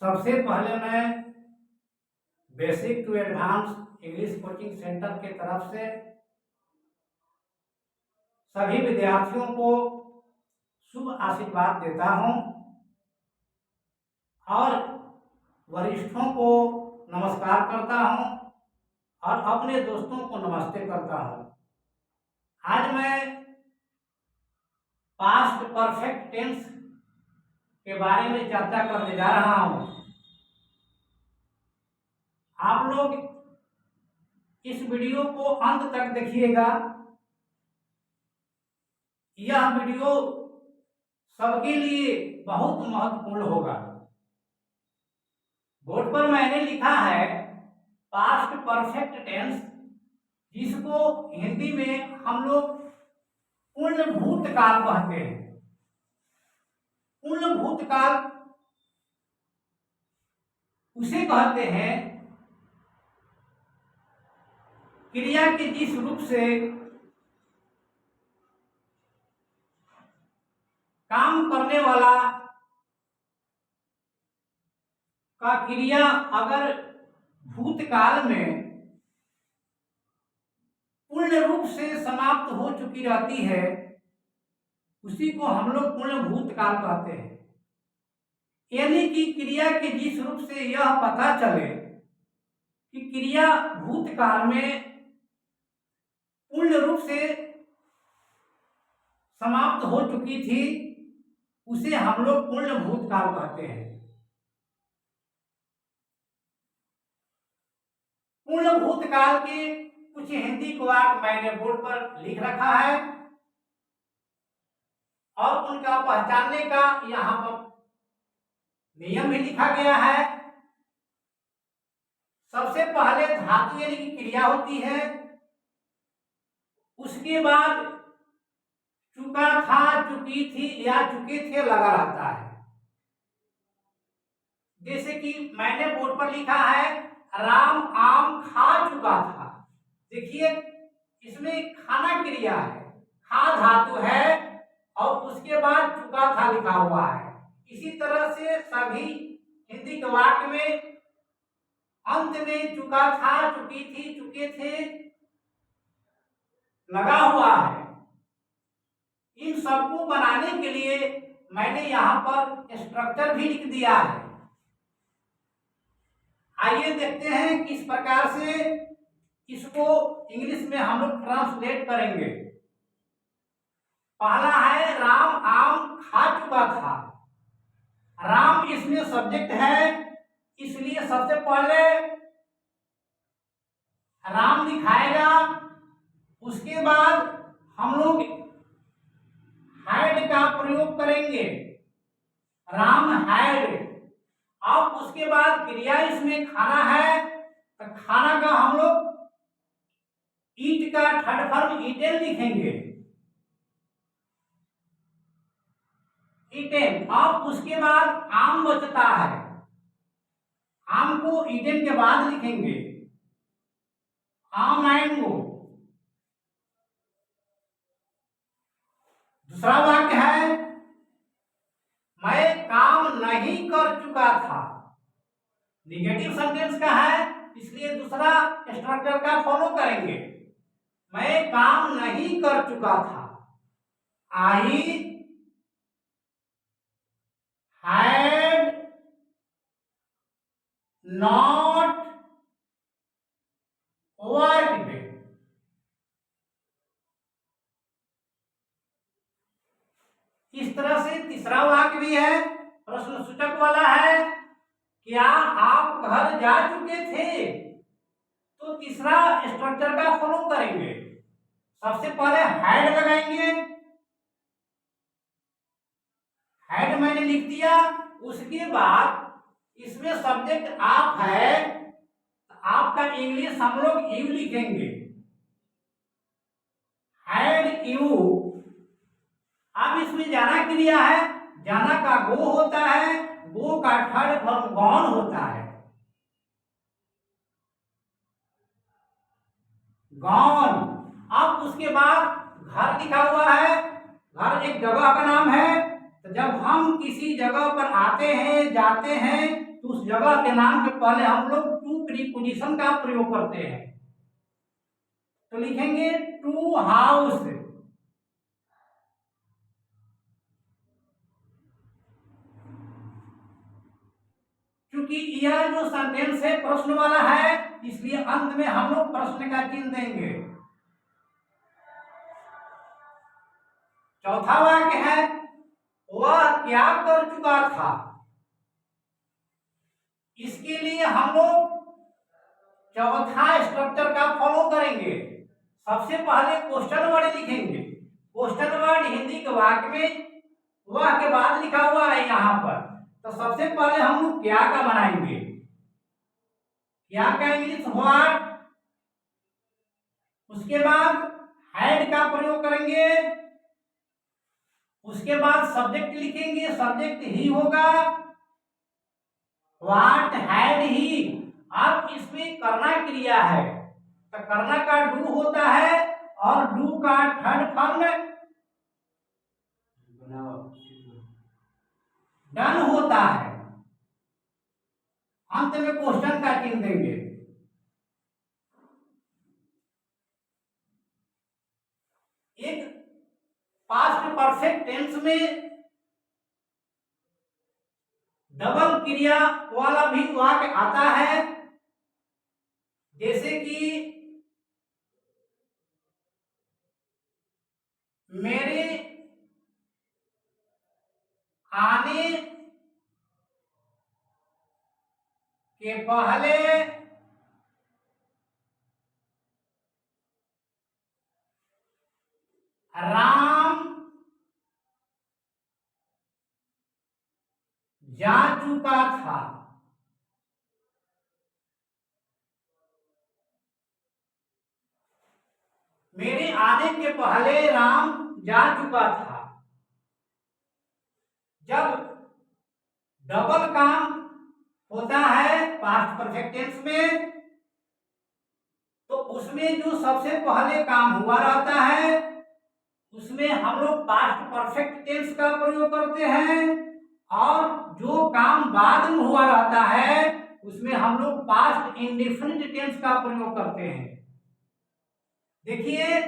सबसे पहले मैं basic to advance English coaching centre के तरफ से सभी विद्यार्थियों को शुभ आशीर्वाद देता हूं और वरिष्ठों को नमस्कार करता हूं और अपने दोस्तों को नमस्ते करता हूं। आज मैं पास्ट परफेक्ट टेंस के बारे में चर्चा करने जा रहा हूं। आप लोग इस वीडियो को अंत तक देखिएगा। यह वीडियो सबके लिए बहुत महत्वपूर्ण होगा। बोर्ड पर मैंने लिखा है पास्ट परफेक्ट टेंस, जिसको हिंदी में हम लोग पूर्ण भूतकाल कहते हैं। पूर्ण भूतकाल उसे कहते हैं क्रिया के जिस रूप से काम करने वाला का क्रिया अगर भूतकाल में पूर्ण रूप से समाप्त हो चुकी रहती है, उसी को हम लोग पूर्ण भूतकाल कहते हैं। यानी कि क्रिया के जिस रूप से यह पता चले कि क्रिया भूतकाल में पूर्ण रूप से समाप्त हो चुकी थी, उसे हम लोग पूर्ण भूतकाल कहते हैं। पूर्ण भूतकाल के कुछ हिंदी को वाक्य मैंने बोर्ड पर लिख रखा है और उनका पहचानने का यहाँ पर नियम भी लिखा गया है। सबसे पहले धातु यानी कि क्रिया होती है, उसके बाद चुका था, चुकी थी या चुके थे लगा रहता है। जैसे कि मैंने बोर्ड पर लिखा है राम आम खा चुका था। देखिए इसमें खाना क्रिया है, खा धातु है और उसके बाद चुका था लिखा हुआ है। इसी तरह से सभी हिंदी के वाक्य में अंत में चुका था, चुकी थी, चुके थे लगा हुआ है। इन सबको बनाने के लिए मैंने यहाँ पर स्ट्रक्चर भी लिख दिया है। आइए देखते हैं किस प्रकार से इसको इंग्लिश में हम लोग ट्रांसलेट करेंगे। पहला है राम आम खा चुका था। राम इसमें सब्जेक्ट है, इसलिए सबसे पहले राम लिखाएगा, उसके बाद हम लोग हैड का प्रयोग करेंगे, राम हैड। अब उसके बाद क्रिया इसमें खाना है, तो खाना का हम लोग ईट का थर्ड फॉर्म ईटेन लिखेंगे, ईटेन। अब उसके बाद आम बचता है, आम को ईटेन के बाद लिखेंगे, आम मैंगो। दूसरा वाक्य है मैं काम नहीं कर चुका था। निगेटिव सेंटेंस का है, इसलिए दूसरा स्ट्रक्चर का फॉलो करेंगे। मैं काम नहीं कर चुका था। I had not worked. इस तरह से तीसरा वाक्य भी है, प्रश्न सूचक वाला है, क्या आप घर जा चुके थे? तो तीसरा स्ट्रक्चर का फॉलो करेंगे। सबसे पहले हैड लगाएंगे, हैड मैंने लिख दिया। उसके बाद इसमें सब्जेक्ट आप है, तो आपका इंग्लिश हम लोग यू लिखेंगे, हैड यू। अब इसमें जाना क्रिया है, जाना का गो होता है, गो का थर्ड फॉर्म गॉन होता है, गॉन। अब उसके बाद घर लिखा हुआ है, घर एक जगह का नाम है। तो जब हम किसी जगह पर आते हैं, जाते हैं, तो उस जगह के नाम के पहले हम लोग टू प्रीपोजिशन का प्रयोग करते हैं। तो लिखेंगे टू हाउस। क्योंकि यह जो सेंटेंस है प्रश्न वाला है, इसलिए अंत में हम लोग प्रश्न का चिन्ह देंगे। चौथा वाक्य है वह क्या कर चुका था। इसके लिए हम लोग चौथा स्ट्रक्चर का फॉलो करेंगे। सबसे पहले क्वेश्चन वर्ड लिखेंगे। क्वेश्चन वर्ड हिंदी के वाक्य में वह के बाद लिखा हुआ है यहाँ पर, तो सबसे पहले हम लोग क्या का बनाएंगे। क्या का इंग्लिश व्हाट, उसके बाद हैड का प्रयोग करेंगे, उसके बाद सब्जेक्ट लिखेंगे, सब्जेक्ट ही होगा, व्हाट हैड ही। अब इसमें करना क्रिया है, तो करना का डू होता है और डू का थर्ड फॉर्म डन होता है। अंत में क्वेश्चन का चिन्ह देंगे। एक पास्ट परफेक्ट टेंस में डबल क्रिया वाला भी वाक्य आता है, जैसे कि मेरे आने के पहले राम जा चुका था। मेरे आने के पहले राम जा चुका था। जब डबल काम होता है पास्ट परफेक्ट टेंस में, तो उसमें जो सबसे पहले काम हुआ रहता है उसमें हम लोग पास्ट परफेक्ट टेंस का प्रयोग करते हैं, और जो काम बाद में हुआ रहता है उसमें हम लोग पास्ट इंडेफिनिट टेंस का प्रयोग करते हैं। देखिए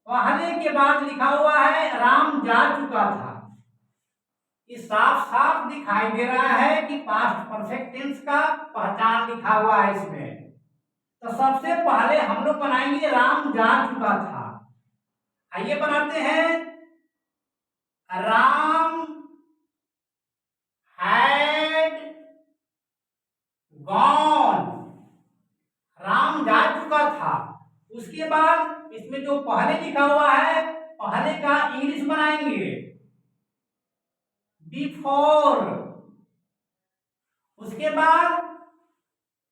पहले के बाद लिखा हुआ है राम जा चुका था। ये साफ साफ दिखाई दे रहा है कि पास्ट परफेक्ट टेंस का पहचान लिखा हुआ है इसमें। तो सबसे पहले हम लोग बनाएंगे राम जा चुका था। आइए बनाते हैं, राम हैड गॉन। राम जा चुका था। उसके बाद इसमें जो पहले लिखा हुआ है पहले का इंग्लिश बनाएंगे बिफोर। उसके बाद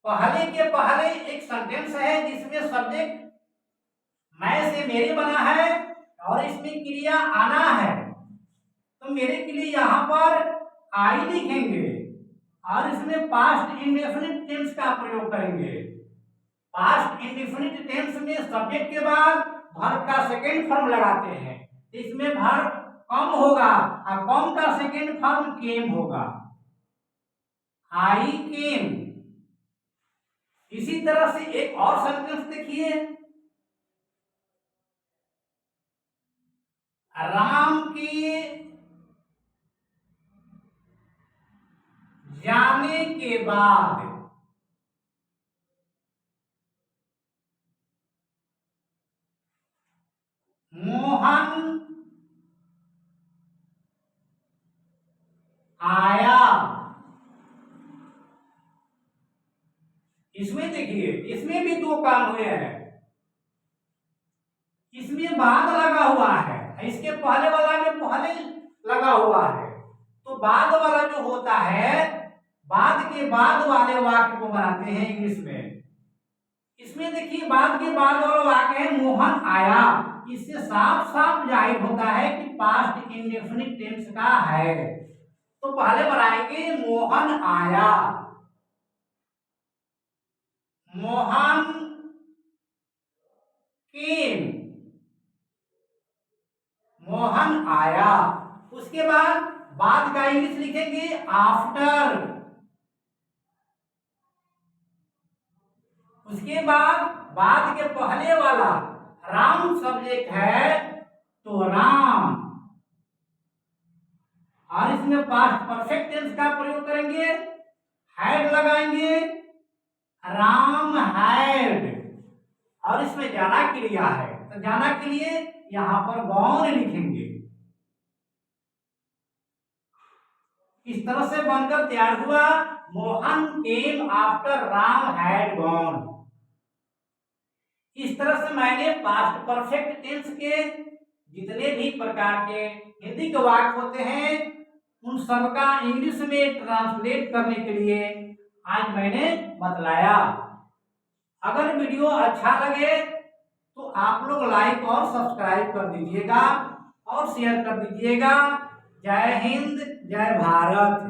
पहले के पहले एक सेंटेंस है जिसमें सब्जेक्ट मैं से मेरे बना है और इसमें क्रिया आना है, तो मेरे के लिए यहाँ पर आई लिखेंगे और इसमें पास्ट इंडेफिनिट टेंस का प्रयोग करेंगे। पास्ट इंडेफिनिट टेंस में सब्जेक्ट के बाद वर्ब का सेकेंड फॉर्म लगाते हैं, इसमें वर्ब कम होगा और कम का सेकेंड फॉर्म केम होगा, आई केम। इसी तरह से एक और सेंटेंस देखिए, राम के जाने के बाद मोहन आया। इसमें देखिए इसमें भी दो काम हुए हैं। इसमें बाद लगा हुआ है, इसके पहले वाला में पहले लगा हुआ है, तो बाद वाला जो होता है बाद के बाद वाले वाक्य को बनाते हैं इंग्लिश में। इसमें देखिए बाद के बाद वाला वाक्य है मोहन आया। इससे साफ साफ जाहिर होता है कि पास्ट इंडेफिनिट टेंस का है। तो पहले बनाएंगे मोहन आया, मोहन केम, मोहन आया। उसके बाद का इंग्लिश लिखेंगे आफ्टर। उसके बाद के पहले वाला राम सब्जेक्ट है तो राम, और इसमें पास्ट परफेक्ट टेंस का प्रयोग करेंगे, हैड लगाएंगे, राम हैड, और इसमें जाना क्रिया है तो जाना के लिए यहां पर गॉन लिखेंगे। इस तरह से बनकर तैयार हुआ Mohan came after Ram had gone. इस तरह से मैंने पास्ट परफेक्ट टेंस के जितने भी प्रकार के हिंदी के वाक्य होते हैं उन सबका इंग्लिश में ट्रांसलेट करने के लिए आज मैंने बतलाया। अगर वीडियो अच्छा लगे तो आप लोग लाइक और सब्सक्राइब कर दीजिएगा और शेयर कर दीजिएगा। जय हिंद, जय भारत।